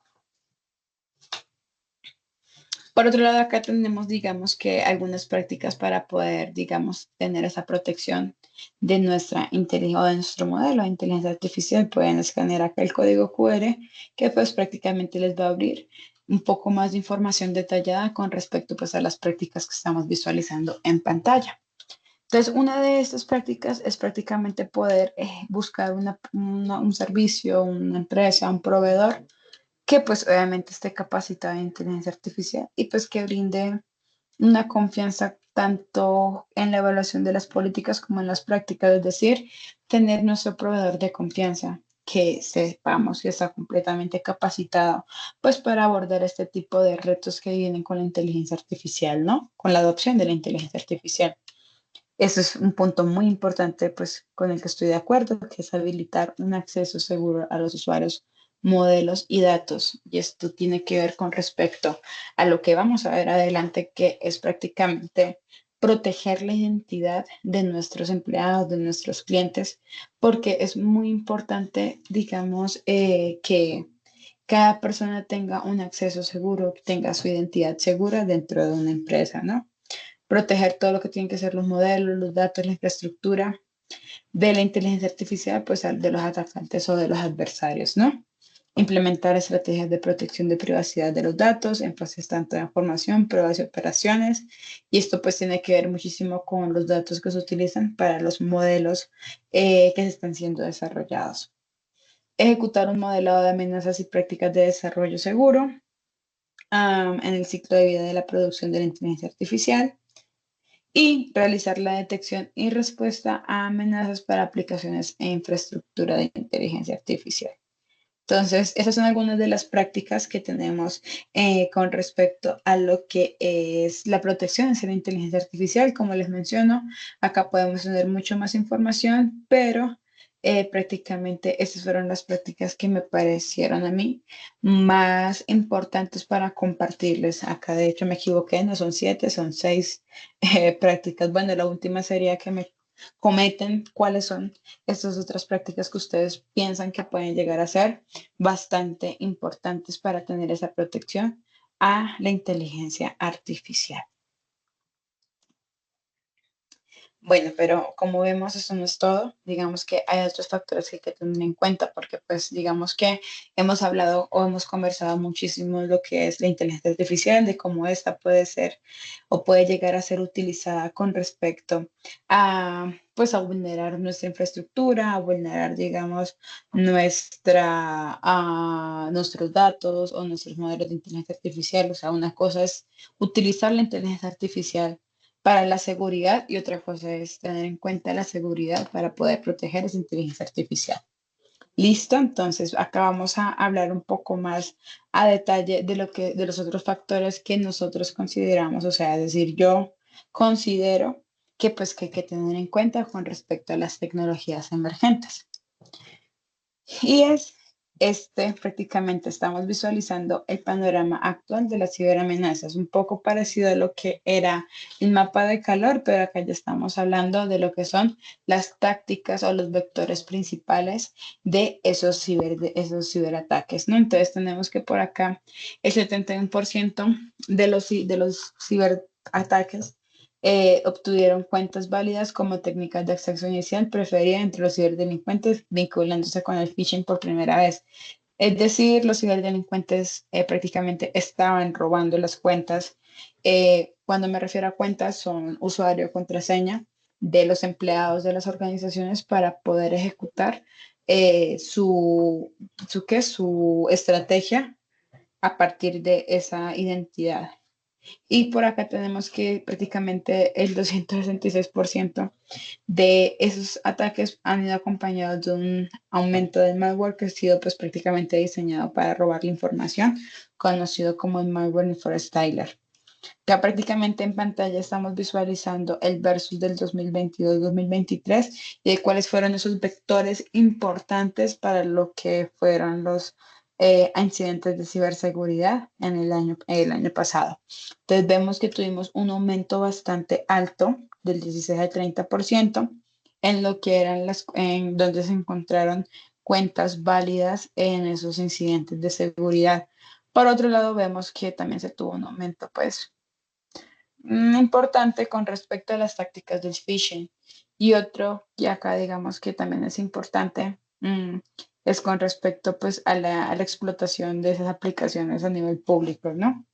Por otro lado, acá tenemos, digamos, que algunas prácticas para poder, digamos, tener esa protección de nuestra inteligencia o de nuestro modelo de inteligencia artificial. Pueden escanear acá el código QR que pues prácticamente les va a abrir un poco más de información detallada con respecto pues a las prácticas que estamos visualizando en pantalla. Entonces, una de estas prácticas es prácticamente poder buscar un servicio, una empresa, un proveedor que pues obviamente esté capacitado en inteligencia artificial y pues que brinde una confianza tanto en la evaluación de las políticas como en las prácticas, es decir, tener nuestro proveedor de confianza que sepamos que está completamente capacitado pues para abordar este tipo de retos que vienen con la inteligencia artificial, ¿no? Con la adopción de la inteligencia artificial. Eso es un punto muy importante, pues, con el que estoy de acuerdo, que es habilitar un acceso seguro a los usuarios, modelos y datos. Y esto tiene que ver con respecto a lo que vamos a ver adelante, que es prácticamente proteger la identidad de nuestros empleados, de nuestros clientes, porque es muy importante, digamos, que cada persona tenga un acceso seguro, que tenga su identidad segura dentro de una empresa, ¿no? Proteger todo lo que tienen que ser los modelos, los datos, la infraestructura de la inteligencia artificial, pues de los atacantes o de los adversarios, ¿no? Implementar estrategias de protección de privacidad de los datos, énfasis tanto en formación, pruebas y operaciones. Y esto pues tiene que ver muchísimo con los datos que se utilizan para los modelos que se están siendo desarrollados. Ejecutar un modelado de amenazas y prácticas de desarrollo seguro en el ciclo de vida de la producción de la inteligencia artificial y realizar la detección y respuesta a amenazas para aplicaciones e infraestructura de inteligencia artificial. Entonces, esas son algunas de las prácticas que tenemos con respecto a lo que es la protección hacia la inteligencia artificial. Como les menciono, acá podemos tener mucho más información, pero prácticamente estas fueron las prácticas que me parecieron a mí más importantes para compartirles. Acá, de hecho, me equivoqué, no son 7, son 6 prácticas. Bueno, la última sería que me cometen cuáles son estas otras prácticas que ustedes piensan que pueden llegar a ser bastante importantes para tener esa protección a la inteligencia artificial. Bueno, pero como vemos, eso no es todo. Digamos que hay otros factores que hay que tener en cuenta porque, pues, digamos que hemos hablado o hemos conversado muchísimo de lo que es la inteligencia artificial, de cómo esta puede ser o puede llegar a ser utilizada con respecto a, pues, a vulnerar nuestra infraestructura, a vulnerar, digamos, nuestros datos o nuestros modelos de inteligencia artificial. O sea, una cosa es utilizar la inteligencia artificial para la seguridad y otra cosa es tener en cuenta la seguridad para poder proteger esa inteligencia artificial. Listo, entonces acá vamos a hablar un poco más a detalle de lo que de los otros factores que nosotros consideramos, o sea, es decir, yo considero que pues que hay que tener en cuenta con respecto a las tecnologías emergentes. Y es prácticamente estamos visualizando el panorama actual de las ciberamenazas, un poco parecido a lo que era el mapa de calor, pero acá ya estamos hablando de lo que son las tácticas o los vectores principales de esos ciberataques, ¿no? Entonces tenemos que por acá el 71% de los ciberataques obtuvieron cuentas válidas como técnicas de acceso inicial preferida entre los ciberdelincuentes vinculándose con el phishing por primera vez. Es decir, los ciberdelincuentes prácticamente estaban robando las cuentas. Cuando me refiero a cuentas, son usuario, contraseña de los empleados de las organizaciones para poder ejecutar su estrategia a partir de esa identidad. Y por acá tenemos que prácticamente el 266% de esos ataques han ido acompañados de un aumento del malware que ha sido pues prácticamente diseñado para robar la información, conocido como el malware forestyler. Ya prácticamente en pantalla estamos visualizando el versus del 2022-2023 y de cuáles fueron esos vectores importantes para lo que fueron los incidentes de ciberseguridad en el año pasado. Entonces vemos que tuvimos un aumento bastante alto del 16 al 30% en lo que eran en donde se encontraron cuentas válidas en esos incidentes de seguridad. Por otro lado, vemos que también se tuvo un aumento, pues, importante con respecto a las tácticas del phishing. Y otro, y acá digamos que también es importante, es con respecto pues a la explotación de esas aplicaciones a nivel público, ¿no?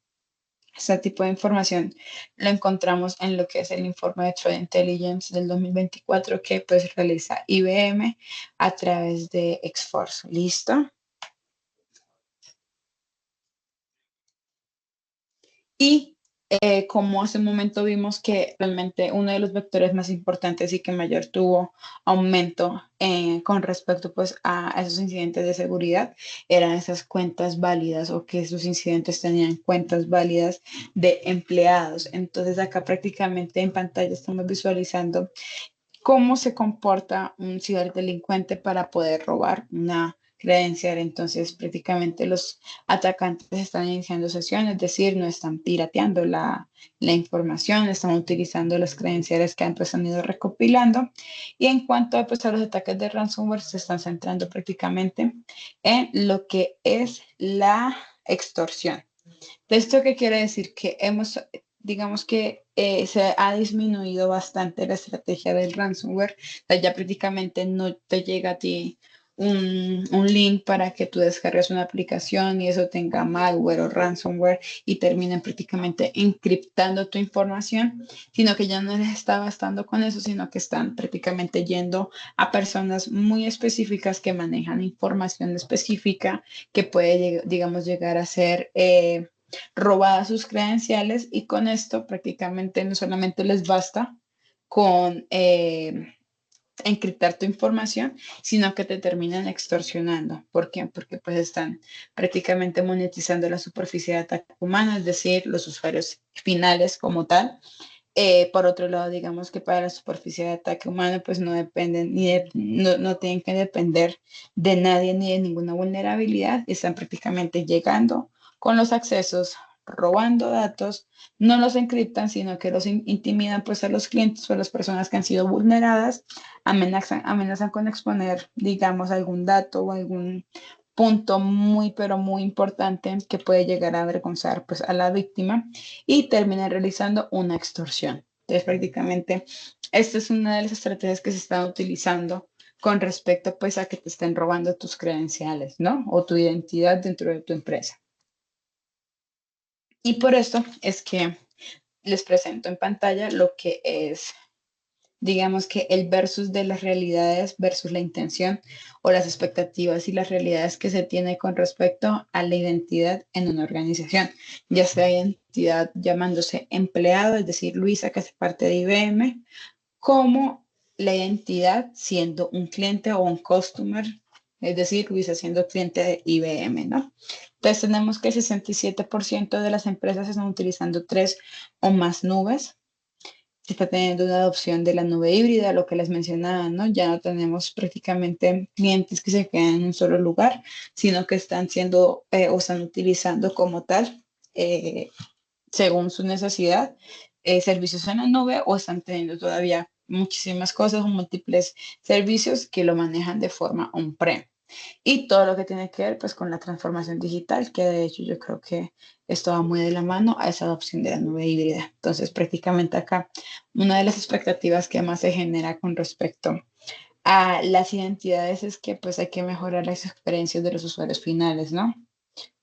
Este tipo de información lo encontramos en lo que es el informe de Threat Intelligence del 2024 que pues realiza IBM a través de X-Force. ¿Listo? Y como hace un momento vimos que realmente uno de los vectores más importantes y que mayor tuvo aumento con respecto pues a esos incidentes de seguridad eran esas cuentas válidas o que esos incidentes tenían cuentas válidas de empleados. Entonces acá prácticamente en pantalla estamos visualizando cómo se comporta un ciberdelincuente para poder robar una credencial. Entonces, prácticamente los atacantes están iniciando sesiones, es decir, no están pirateando la información, están utilizando las credenciales que antes han ido recopilando. Y en cuanto pues, a los ataques de ransomware, se están centrando prácticamente en lo que es la extorsión. ¿Esto qué quiere decir? Que digamos que se ha disminuido bastante la estrategia del ransomware. O sea, ya prácticamente no te llega a ti un link para que tú descargues una aplicación y eso tenga malware o ransomware y terminen prácticamente encriptando tu información, sino que ya no les está bastando con eso, sino que están prácticamente yendo a personas muy específicas que manejan información específica que puede, digamos, llegar a ser robadas sus credenciales y con esto prácticamente no solamente les basta con encriptar tu información, sino que te terminan extorsionando. ¿Por qué? Porque pues están prácticamente monetizando la superficie de ataque humano, es decir, los usuarios finales como tal. Por otro lado, digamos que para la superficie de ataque humano, pues no dependen no tienen que depender de nadie ni de ninguna vulnerabilidad. Están prácticamente llegando con los accesos, robando datos, no los encriptan, sino que los intimidan pues a los clientes o a las personas que han sido vulneradas, amenazan con exponer, digamos, algún dato o algún punto muy, pero muy importante que puede llegar a avergonzar pues a la víctima y termina realizando una extorsión. Entonces, prácticamente, esta es una de las estrategias que se están utilizando con respecto pues a que te estén robando tus credenciales, ¿no? O tu identidad dentro de tu empresa. Y por esto es que les presento en pantalla lo que es, digamos que el versus de las realidades versus la intención o las expectativas y las realidades que se tiene con respecto a la identidad en una organización, ya sea identidad llamándose empleado, es decir, Luisa que hace parte de IBM, como la identidad siendo un cliente o un customer, es decir, Luisa siendo cliente de IBM, ¿no? Entonces tenemos que el 67% de las empresas están utilizando 3 o más nubes. Se está teniendo una adopción de la nube híbrida, lo que les mencionaba, ¿no? Ya no tenemos prácticamente clientes que se quedan en un solo lugar, sino que están siendo o están utilizando como tal, según su necesidad, servicios en la nube o están teniendo todavía muchísimas cosas o múltiples servicios que lo manejan de forma on-prem. Y todo lo que tiene que ver pues con la transformación digital, que de hecho yo creo que esto va muy de la mano a esa adopción de la nube híbrida. Entonces, prácticamente acá, una de las expectativas que más se genera con respecto a las identidades es que pues hay que mejorar las experiencias de los usuarios finales, ¿no?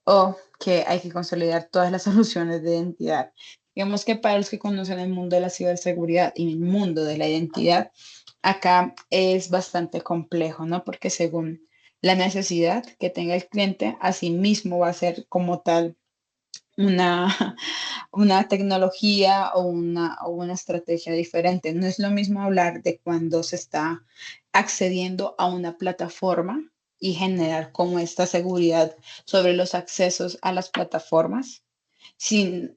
O que hay que consolidar todas las soluciones de identidad. Digamos que para los que conocen el mundo de la ciberseguridad y el mundo de la identidad, acá es bastante complejo, ¿no? Porque según la necesidad que tenga el cliente, asimismo va a ser como tal una, una tecnología o una estrategia diferente. No es lo mismo hablar de cuando se está accediendo a una plataforma y generar como esta seguridad sobre los accesos a las plataformas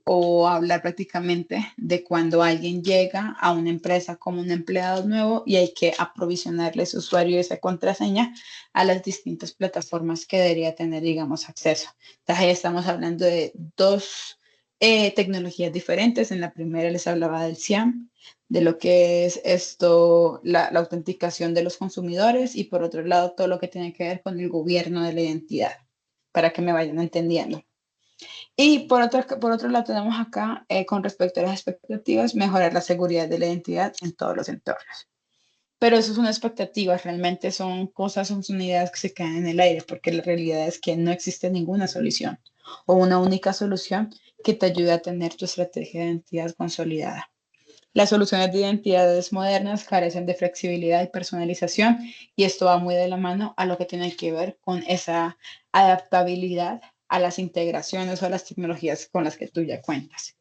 o hablar prácticamente de cuando alguien llega a una empresa como un empleado nuevo y hay que aprovisionarle ese usuario y esa contraseña a las distintas plataformas que debería tener, digamos, acceso. Entonces, ahí estamos hablando de dos tecnologías diferentes. En la primera les hablaba del CIAM, de lo que es esto, la autenticación de los consumidores y por otro lado todo lo que tiene que ver con el gobierno de la identidad, para que me vayan entendiendo. Y por otro lado tenemos acá, con respecto a las expectativas, mejorar la seguridad de la identidad en todos los entornos. Pero eso es una expectativa, realmente son cosas, son ideas que se quedan en el aire, porque la realidad es que no existe ninguna solución o una única solución que te ayude a tener tu estrategia de identidad consolidada. Las soluciones de identidades modernas carecen de flexibilidad y personalización y esto va muy de la mano a lo que tiene que ver con esa adaptabilidad a las integraciones o a las tecnologías con las que tú ya cuentas.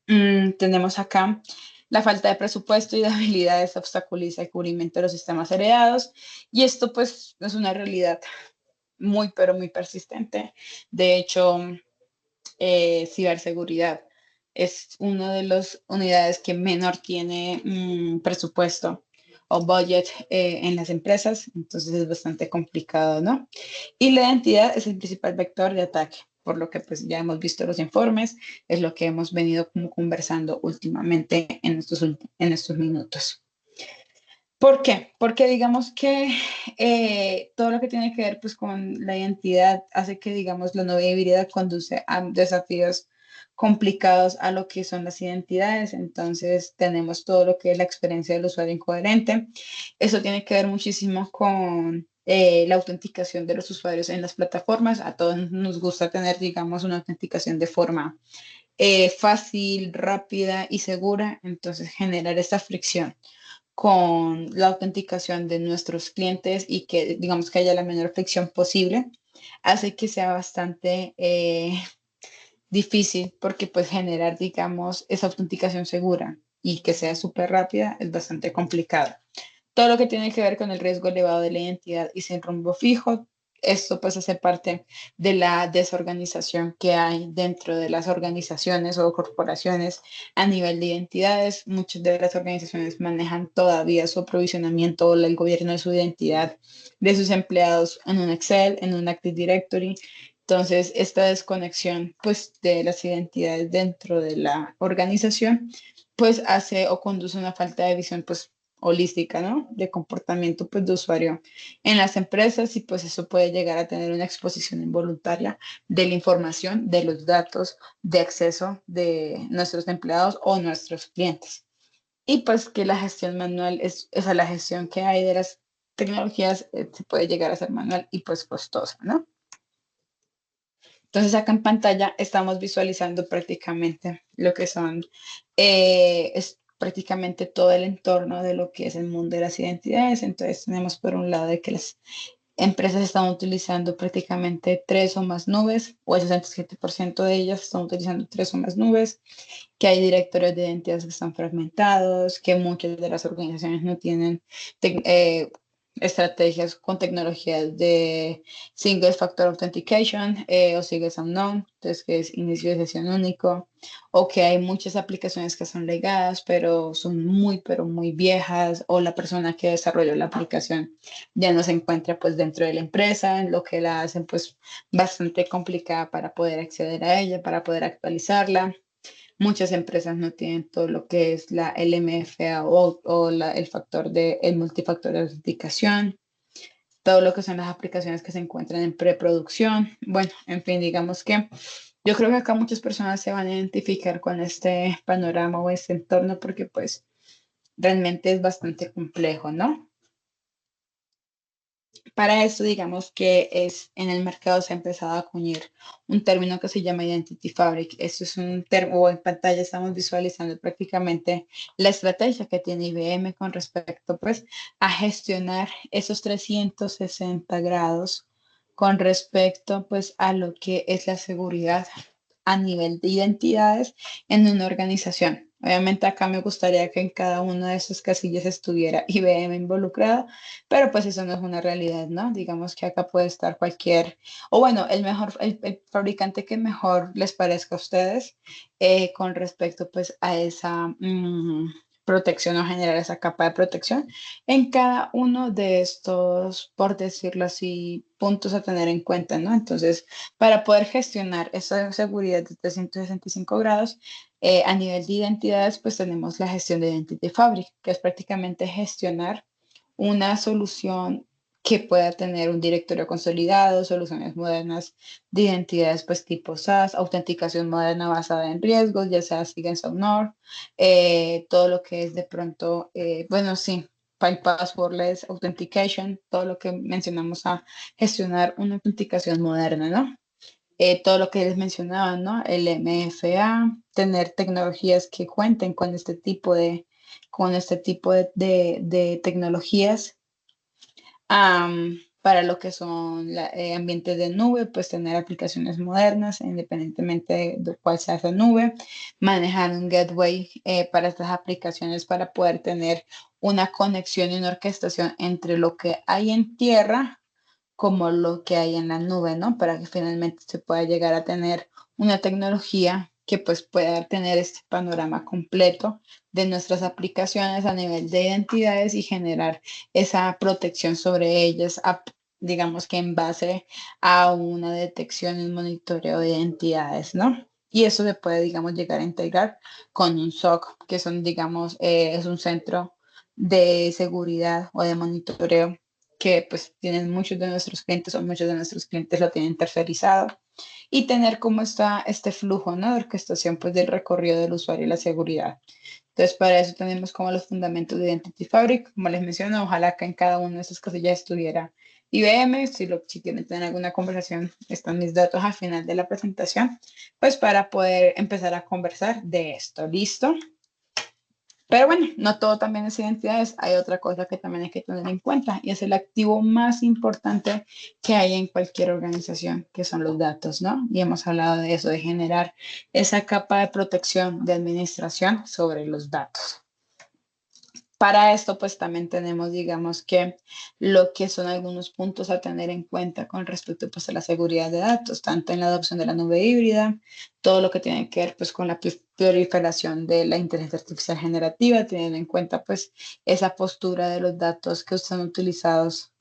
Tenemos acá la falta de presupuesto y de habilidades obstaculiza el cubrimiento de los sistemas heredados y esto pues es una realidad muy pero muy persistente. De hecho, ciberseguridad es una de las unidades que menor tiene presupuesto o budget en las empresas, entonces es bastante complicado, ¿no? Y la identidad es el principal vector de ataque, por lo que pues ya hemos visto los informes, es lo que hemos venido como conversando últimamente en estos minutos. ¿Por qué? Porque digamos que todo lo que tiene que ver pues, con la identidad hace que, digamos, la nueva híbrida conduce a desafíos complicados a lo que son las identidades. Entonces, tenemos todo lo que es la experiencia del usuario incoherente. Eso tiene que ver muchísimo con la autenticación de los usuarios en las plataformas. A todos nos gusta tener, digamos, una autenticación de forma fácil, rápida y segura. Entonces, generar esta fricción con la autenticación de nuestros clientes y que digamos que haya la menor fricción posible, hace que sea bastante difícil porque pues generar, digamos, esa autenticación segura y que sea súper rápida es bastante complicado. todo lo que tiene que ver con el riesgo elevado de la identidad y sin rumbo fijo. Esto pues hace parte de la desorganización que hay dentro de las organizaciones o corporaciones a nivel de identidades. Muchas de las organizaciones manejan todavía su aprovisionamiento o el gobierno de su identidad de sus empleados en un Excel, en un Active Directory. Entonces, esta desconexión pues de las identidades dentro de la organización pues hace o conduce a una falta de visión pues holística, ¿no? De comportamiento pues de usuario en las empresas y pues eso puede llegar a tener una exposición involuntaria de la información, de los datos de acceso de nuestros empleados o nuestros clientes. Y pues que la gestión manual o sea, la gestión que hay de las tecnologías se puede llegar a ser manual y pues costosa, ¿no? Entonces acá en pantalla estamos visualizando prácticamente lo que son, es prácticamente todo el entorno de lo que es el mundo de las identidades. Entonces tenemos por un lado de que las empresas están utilizando prácticamente tres o más nubes, o el 67% de ellas están utilizando tres o más nubes, que hay directorios de identidades que están fragmentados, que muchas de las organizaciones no tienen estrategias con tecnologías de Single Factor Authentication o Single Sign-On, entonces que es inicio de sesión único, o que hay muchas aplicaciones que son legadas, pero son pero muy viejas, o la persona que desarrolló la aplicación ya no se encuentra pues dentro de la empresa, lo que la hacen pues bastante complicada para poder acceder a ella, para poder actualizarla. Muchas empresas no tienen todo lo que es la LMFA el factor el multifactor de autenticación, todo lo que son las aplicaciones que se encuentran en preproducción. Bueno, en fin, digamos que yo creo que acá muchas personas se van a identificar con este panorama o este entorno porque pues realmente es bastante complejo, ¿no? Para esto, digamos que en el mercado se ha empezado a acuñar un término que se llama Identity Fabric. Esto es un término, o en pantalla estamos visualizando prácticamente la estrategia que tiene IBM con respecto pues a gestionar esos 360 grados con respecto pues a lo que es la seguridad a nivel de identidades en una organización. Obviamente acá me gustaría que en cada una de esas casillas estuviera IBM involucrada, pero pues eso no es una realidad, ¿no? Digamos que acá puede estar cualquier, o bueno, el fabricante que mejor les parezca a ustedes con respecto pues a esa protección o generar esa capa de protección en cada uno de estos, por decirlo así, puntos a tener en cuenta, ¿no? Entonces, para poder gestionar esa seguridad de 365 grados, a nivel de identidades, pues tenemos la gestión de Identity Fabric, que es prácticamente gestionar una solución que pueda tener un directorio consolidado, soluciones modernas de identidades pues tipo SaaS, autenticación moderna basada en riesgos, ya sea Sign Sign-On, todo lo que es de pronto, bueno, sí, Passwordless Authentication, todo lo que mencionamos a gestionar una autenticación moderna, ¿no? Todo lo que les mencionaba, ¿no? El MFA, tener tecnologías que cuenten con este tipo de tecnologías para lo que son ambientes de nube, pues tener aplicaciones modernas, independientemente de cuál sea esa nube, manejar un gateway para estas aplicaciones para poder tener una conexión y una orquestación entre lo que hay en tierra como lo que hay en la nube, ¿no? Para que finalmente se pueda llegar a tener una tecnología que pues pueda tener este panorama completo de nuestras aplicaciones a nivel de identidades y generar esa protección sobre ellas, digamos que en base a una detección y un monitoreo de identidades, ¿no? Y eso se puede, digamos, llegar a integrar con un SOC, que son, digamos, es un centro de seguridad o de monitoreo que pues tienen muchos de nuestros clientes o muchos de nuestros clientes lo tienen tercerizado y tener como está este flujo, ¿no? De orquestación pues del recorrido del usuario y la seguridad. Entonces para eso tenemos como los fundamentos de Identity Fabric, como les menciono, ojalá que en cada una de esas casillas estuviera IBM, si quieren tener alguna conversación, están mis datos al final de la presentación, pues para poder empezar a conversar de esto, ¿listo? Pero bueno, no todo también es identidades. Hay otra cosa que también hay que tener en cuenta y es el activo más importante que hay en cualquier organización, que son los datos, ¿no? Y hemos hablado de eso, de generar esa capa de protección de administración sobre los datos. Para esto, pues también tenemos, digamos que lo que son algunos puntos a tener en cuenta con respecto pues a la seguridad de datos, tanto en la adopción de la nube híbrida, todo lo que tiene que ver pues con la proliferación de la inteligencia artificial generativa, teniendo en cuenta pues esa postura de los datos que son utilizados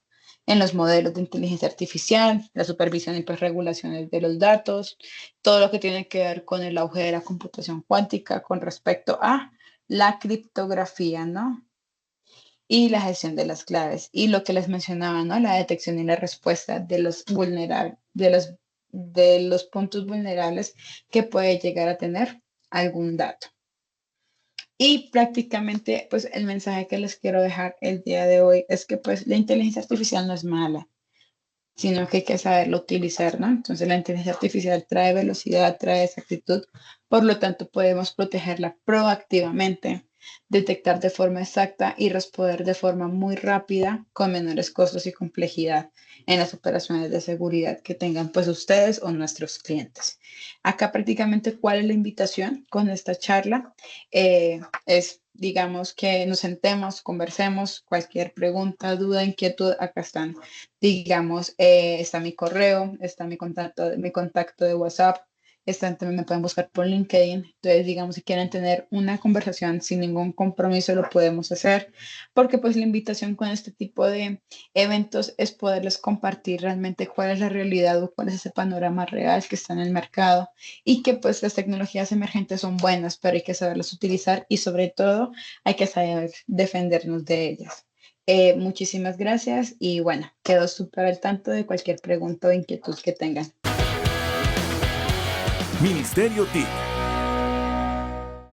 en los modelos de inteligencia artificial, la supervisión y pues regulaciones de los datos, todo lo que tiene que ver con el auge de la computación cuántica con respecto a la criptografía, ¿no? Y la gestión de las claves. Y lo que les mencionaba, ¿no? La detección y la respuesta de los vulnerables, de los puntos vulnerables que puede llegar a tener algún dato. Y prácticamente, pues el mensaje que les quiero dejar el día de hoy es que pues la inteligencia artificial no es mala, sino que hay que saberlo utilizar, ¿no? Entonces la inteligencia artificial trae velocidad, trae exactitud, por lo tanto podemos protegerla proactivamente, detectar de forma exacta y responder de forma muy rápida con menores costos y complejidad en las operaciones de seguridad que tengan pues ustedes o nuestros clientes. Acá prácticamente, ¿cuál es la invitación con esta charla? Es, digamos, que nos sentemos, conversemos, cualquier pregunta, duda, inquietud, acá están. Digamos, está mi correo, está mi contacto de WhatsApp, también me pueden buscar por LinkedIn. Entonces, digamos, si quieren tener una conversación sin ningún compromiso, lo podemos hacer, porque pues la invitación con este tipo de eventos es poderles compartir realmente cuál es la realidad o cuál es ese panorama real que está en el mercado y que pues las tecnologías emergentes son buenas, pero hay que saberlas utilizar y sobre todo hay que saber defendernos de ellas. Muchísimas gracias y bueno, quedo súper al tanto de cualquier pregunta o inquietud que tengan. Ministerio TIC,